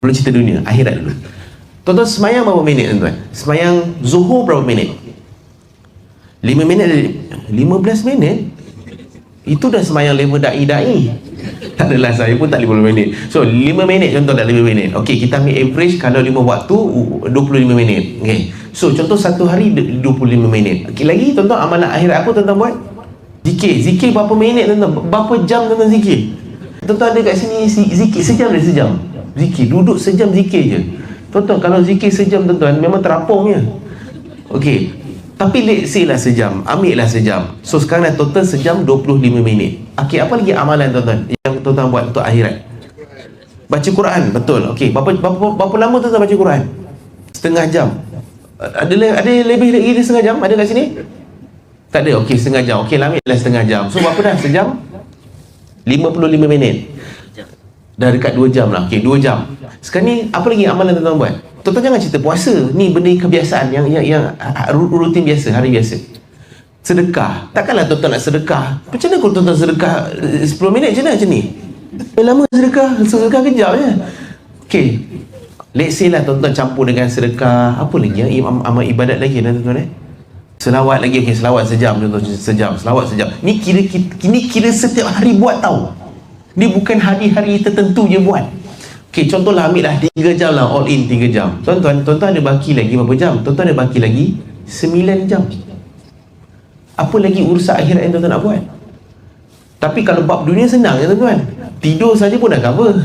Belum cerita dunia, akhirat dulu. Tuan-tuan semayang berapa minit tuan-tuan? Semayang Zuhur berapa minit? 5 minit, 15 minit? Itu dah semayang level da'i-da'i. Tak adalah, saya pun tak 50 minit. So 5 minit contoh, dah 5 minit. Okey, kita ambil average kalau 5 waktu 25 minit. Okey. So contoh satu hari 25 minit. Okey, lagi tuan-tuan amalan akhirat apa tuan-tuan buat? Zikir berapa minit tuan-tuan? Berapa jam tuan-tuan zikir? Tuan-tuan ada kat sini zikir sejam dia sejam. Zikir, duduk sejam zikir je. Tuan-tuan kalau zikir sejam tuan-tuan memang terapungnya. Okey. Tapi let's say lah sejam, ambil lah sejam. So sekarang dah total sejam 25 minit. Okey, apa lagi amalan tuan-tuan yang tuan-tuan buat untuk akhirat? Baca Quran, betul. Okey, berapa lama tuan-tuan baca Quran? Setengah jam. Ada lebih lagi dari setengah jam? Ada kat sini? Tak ada. Okey, setengah jam. Okey, ambil lah setengah jam. So berapa dah? Sejam 55 minit. Dah dekat 2 jam lah. Okey, 2 jam. Sekarang ni apa lagi amalan tuan-tuan buat? Tuan-tuan jangan cerita puasa. Ni benda kebiasaan yang rutin biasa, hari biasa. Sedekah. Takkanlah tuan-tuan nak sedekah. Macam mana kalau tuan-tuan sedekah 10 minit macam ni? Lama sedekah kejap je. Okey. Let's say lah tuan-tuan campur dengan sedekah. Apa lagi ya? Amal ibadat lagi tuan-tuan Selawat lagi. Okey, selawat sejam contoh, sejam. Selawat sejam. Ni kira setiap hari buat tau. Ni bukan hari-hari tertentu je buat. Okey, contohlah ambil lah 3 jam lah, all in 3 jam. Tuan-tuan ada baki lagi berapa jam? Tuan-tuan ada baki lagi 9 jam. Apa lagi urusan akhirat yang tuan-tuan nak buat? Tapi kalau bab dunia senang ya tuan-tuan. Tidur saja pun dah cover.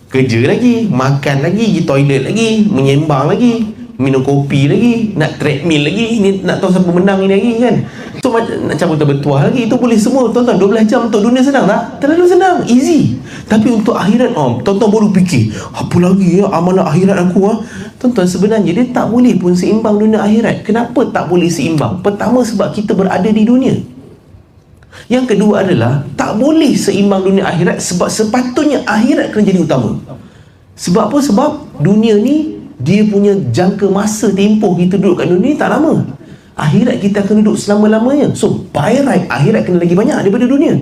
Kerja lagi, makan lagi, pergi toilet lagi, menyembang lagi, minum kopi lagi, nak treadmill lagi, ni nak tahu siapa menang ni lagi kan. So nak cabut bertuah lagi, itu boleh semua tuan-tuan. 12 jam untuk dunia senang tak? Terlalu senang, easy. Tapi untuk akhirat tuan-tuan baru fikir, apa lagi ya amalan akhirat aku Tuan-tuan, sebenarnya dia tak boleh pun seimbang dunia akhirat. Kenapa tak boleh seimbang? Pertama, sebab kita berada di dunia. Yang kedua adalah tak boleh seimbang dunia akhirat sebab sepatutnya akhirat kena jadi utama. Sebab apa? Sebab dunia ni dia punya jangka masa tempoh kita duduk kat dunia ni tak lama. Akhirat kita akan duduk selama-lamanya. So by right akhirat kena lagi banyak daripada dunia.